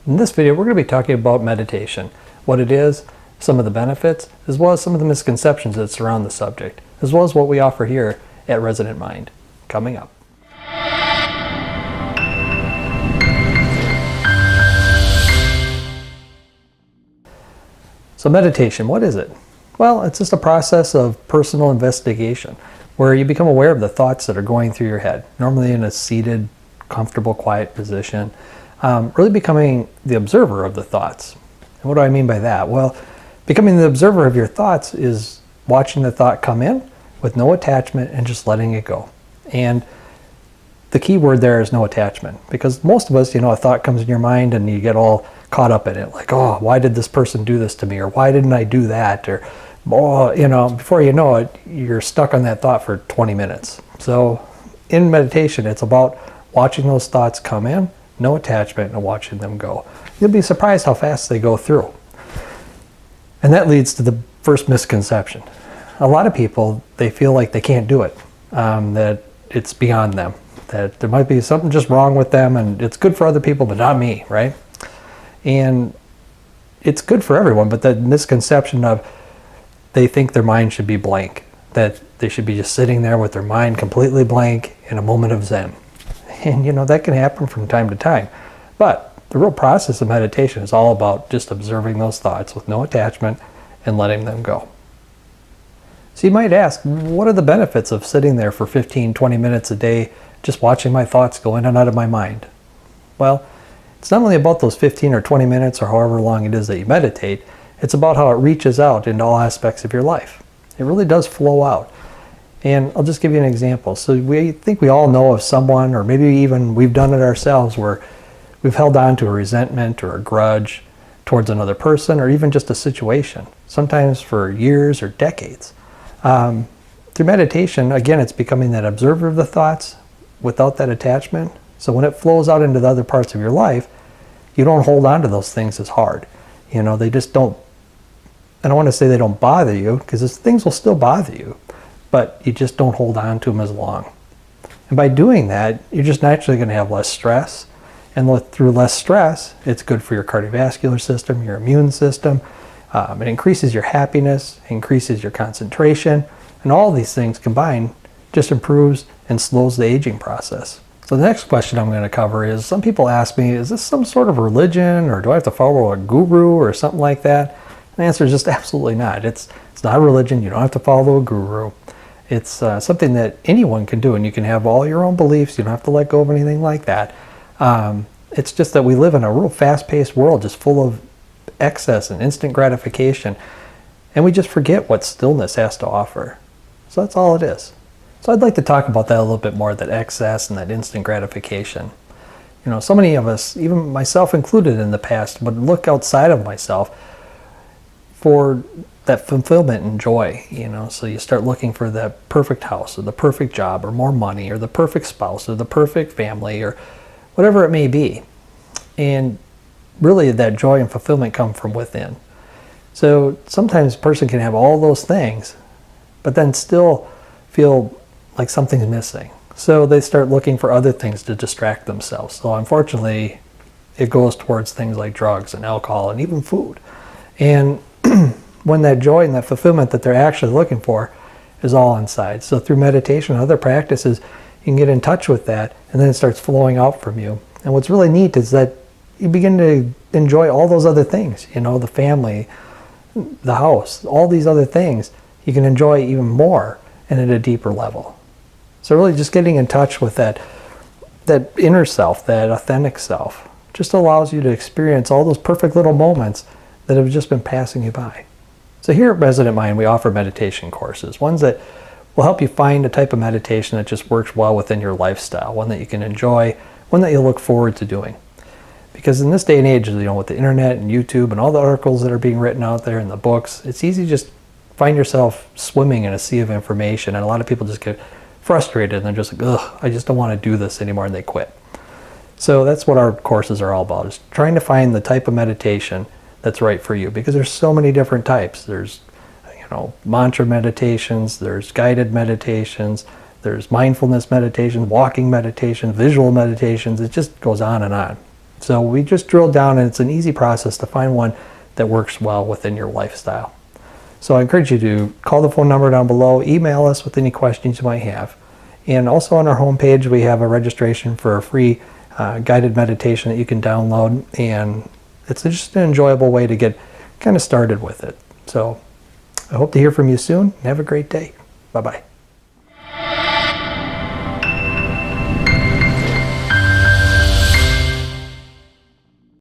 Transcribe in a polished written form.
In this video, we're going to be talking about meditation, what it is, some of the benefits, as well as some of the misconceptions that surround the subject, as well as what we offer here at Resonant Mind. Coming up. So meditation, what is it? Well, it's just a process of personal investigation where you become aware of the thoughts that are going through your head, normally in a seated, comfortable, quiet position, really becoming the observer of the thoughts. And what do I mean by that? Well, becoming the observer of your thoughts is watching the thought come in with no attachment and just letting it go. And the key word there is no attachment, because most of us, a thought comes in your mind and you get all caught up in it, like, oh, why did this person do this to me? Or why didn't I do that? Or, oh, before you know it, you're stuck on that thought for 20 minutes. So in meditation, it's about watching those thoughts come in, no attachment, and watching them go. You'll be surprised how fast they go through. And that leads to the first misconception. A lot of people, they feel like they can't do it, that it's beyond them, that there might be something just wrong with them, and it's good for other people, but not me, right? And it's good for everyone, but that misconception of they think their mind should be blank, that they should be just sitting there with their mind completely blank in a moment of Zen. And that can happen from time to time. But the real process of meditation is all about just observing those thoughts with no attachment and letting them go. So you might ask, what are the benefits of sitting there for 15, 20 minutes a day just watching my thoughts go in and out of my mind? Well, it's not only about those 15 or 20 minutes or however long it is that you meditate, it's about how it reaches out into all aspects of your life. It really does flow out. And I'll just give you an example. So we think we all know of someone, or maybe even we've done it ourselves, where we've held on to a resentment or a grudge towards another person, or even just a situation, sometimes for years or decades. Through meditation, again, it's becoming that observer of the thoughts without that attachment. So when it flows out into the other parts of your life, you don't hold on to those things as hard. They just don't, I don't want to say they don't bother you, because things will still bother you, but you just don't hold on to them as long. And by doing that, you're just naturally going to have less stress. And through less stress, it's good for your cardiovascular system, your immune system. It increases your happiness, increases your concentration, and all these things combined just improves and slows the aging process. So the next question I'm going to cover is, some people ask me, is this some sort of religion, or do I have to follow a guru or something like that? And the answer is just absolutely not. It's not a religion. You don't have to follow a guru. It's something that anyone can do, and you can have all your own beliefs. You don't have to let go of anything like that. It's just that we live in a real fast-paced world, just full of excess and instant gratification, and we just forget what stillness has to offer. So that's all it is. So I'd like to talk about that a little bit more, that excess and that instant gratification. So many of us, even myself included in the past, would look outside of myself for that fulfillment and joy, so you start looking for that perfect house or the perfect job or more money or the perfect spouse or the perfect family or whatever it may be. And really that joy and fulfillment come from within. So sometimes a person can have all those things, but then still feel like something's missing. So they start looking for other things to distract themselves. So unfortunately, it goes towards things like drugs and alcohol and even food. And when that joy and that fulfillment that they're actually looking for is all inside. So through meditation and other practices, you can get in touch with that, and then it starts flowing out from you. And what's really neat is that you begin to enjoy all those other things, the family, the house, all these other things you can enjoy even more and at a deeper level. So really just getting in touch with that inner self, that authentic self, just allows you to experience all those perfect little moments that have just been passing you by. So here at Resonant Mind, we offer meditation courses, ones that will help you find a type of meditation that just works well within your lifestyle, one that you can enjoy, one that you look forward to doing. Because in this day and age, with the internet and YouTube and all the articles that are being written out there and the books, it's easy to just find yourself swimming in a sea of information, and a lot of people just get frustrated and they're just like, ugh, I just don't want to do this anymore, and they quit. So that's what our courses are all about, is trying to find the type of meditation that's right for you, because there's so many different types. There's mantra meditations, there's guided meditations, there's mindfulness meditation, walking meditation, visual meditations. It just goes on and on. So we just drilled down, and it's an easy process to find one that works well within your lifestyle. So I encourage you to call the phone number down below, email us with any questions you might have. And also on our homepage, we have a registration for a free guided meditation that you can download. And it's just an enjoyable way to get kind of started with it. So I hope to hear from you soon. Have a great day. Bye-bye.